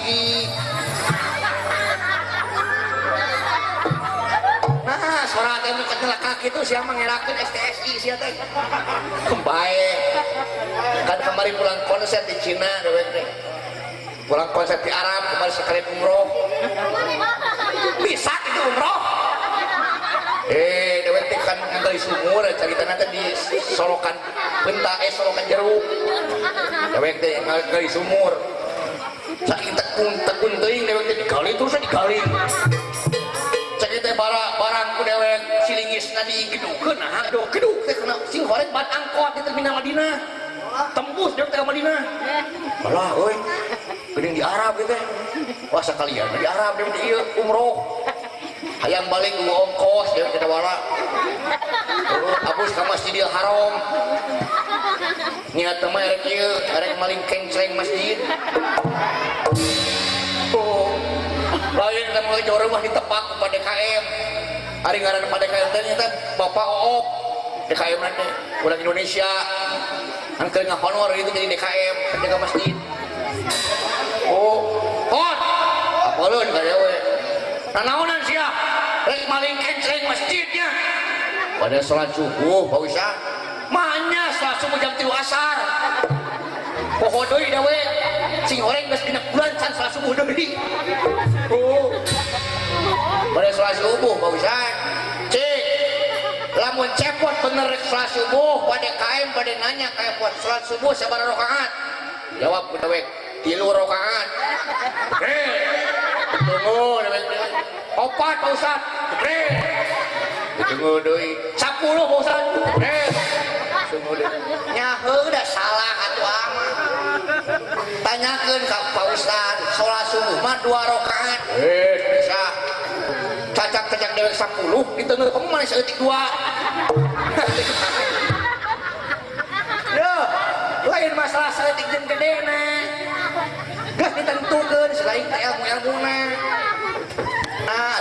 STSI. Nah suara teh nyelak kaki itu siapa ngelakuin STSI siapa teh baik kan kemarin pulang konser di Cina dewek teh pulang konser di Arab kemarin sekali umroh bisa itu umroh dewek teh kan dari sumur cerita nanti di solokan benta solokan jeruk dewek teh dari sumur sakit tekun teuing dewek teh digali terus digali cek barang ku dewek silingisna digedukeun nah aduh geduk teh kena sing horeng ban angkot di terminal Madinah tembus dewek teh ka Madinah balah euy geuning di Arab teh wah sakalian di Arab dewek ieu umroh hayang balik ku ongkos dewek teh wala abus ka Masjidil Haram niat mah erek ieu erek maling kencreng masjid lain kita mulai jauh rumah ditepak pada DKM hari ngaran pada DKM ternyata Bapak Oop DKM nanti ulang Indonesia angkel ngahonor itu jadi DKM penjaga masjid apalun gak ada nanaonan siap rek maling kenceng masjidnya pada sholat subuh Pak Wisah mahnya sholat subuh jam 3 asar pohodoi dawe sing orang geus dina bulan can salat subuh deui. Pada salat subuh Pak Ustaz. Cik. Lamun cepot bener salat subuh pada kaem pada nanya kayak buat salat subuh sabaraha rakaat? Jawab ku dewek 3 rakaat. Tunggu dewek. 4 Pak Ustaz. Tunggu deui. 10 Pak Ustaz. Tunggu deui. Nya heuh salah atuh mah. Tanyakeun ka Pak Ustad sholat subuh mah 2 rakaat bisa cacak-cacak dewek 10 di tengah kamu mana seetik 2 ya lain masalah seetik jeung gedena geus ditentukeun selain ka ilmu-ilmuna nah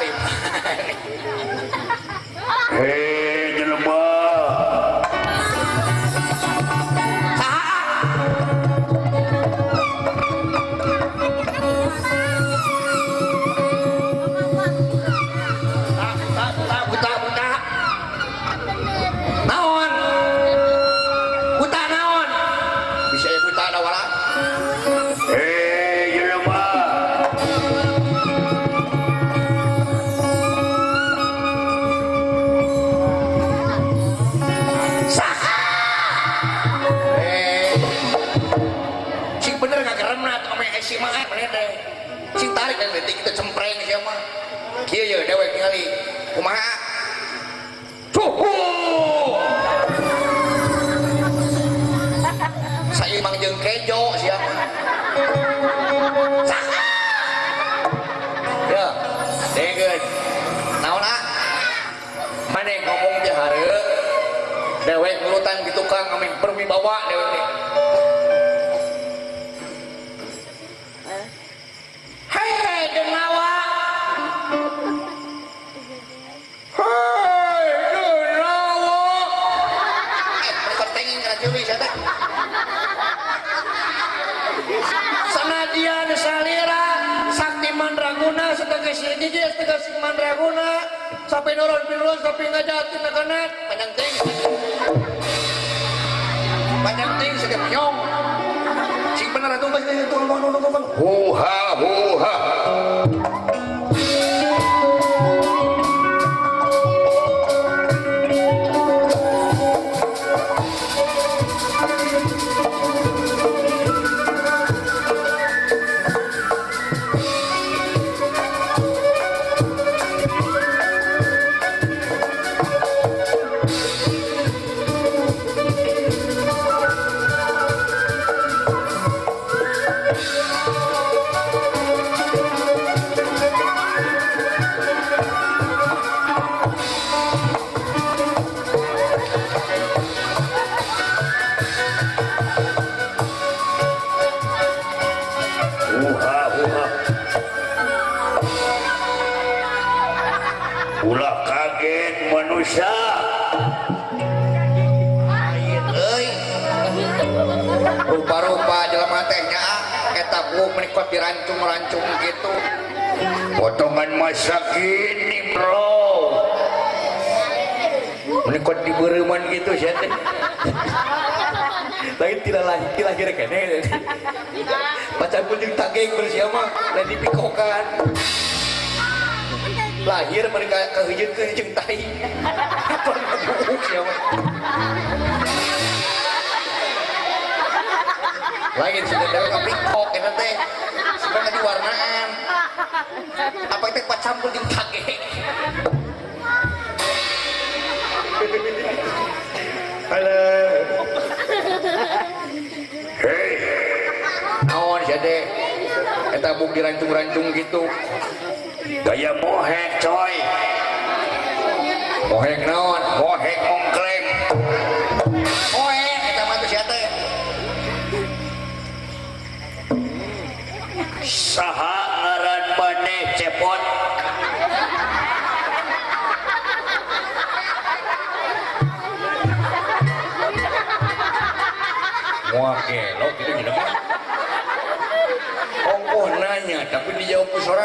jelema sing tarik dan detik kita cempreng siapa kieu ye dewek ningali kumaha saimang jeung kejo siapa ya degeun naonna mane ngomong teh hareup dewek nurutan di tukang ame berwibawa dewek teh hei denawa mereka tengin kena curi siapa sanadian salira sakti mandraguna setengah sini setengah si mandraguna sampai nurun sampai ngajatin nakanet panjang ting segala penyong sing bener itu pasti itu huha huha ulah kaget manusia rupa-rupa jelema teh nya eta sanggup menikot dirancung-rancung gitu. Potongan masa gini bro, menikot di bereman gitu sih. Lain tidak lahir kene. Pacar kucing tageng bersiapa dan dipikokan. Lahir mereka kehujud ke jeung tai. Apa ngabuk siapa? Lain sudah dewe kapikok eta teh. Supaya diwarnaan. Apa teh pacampur jeung tageng. Halo. Hei. Naon sia teh? Eta buk dirancung-rancung gitu. Gaya mohek coy. Mohek naon? Mohek mongkleng. Mohek eta mah teh sia teh. Saha ngaran maneh cepot? Moal kelok gitu gini mah. Ongkoh nanya tapi dijawab ku sorangan.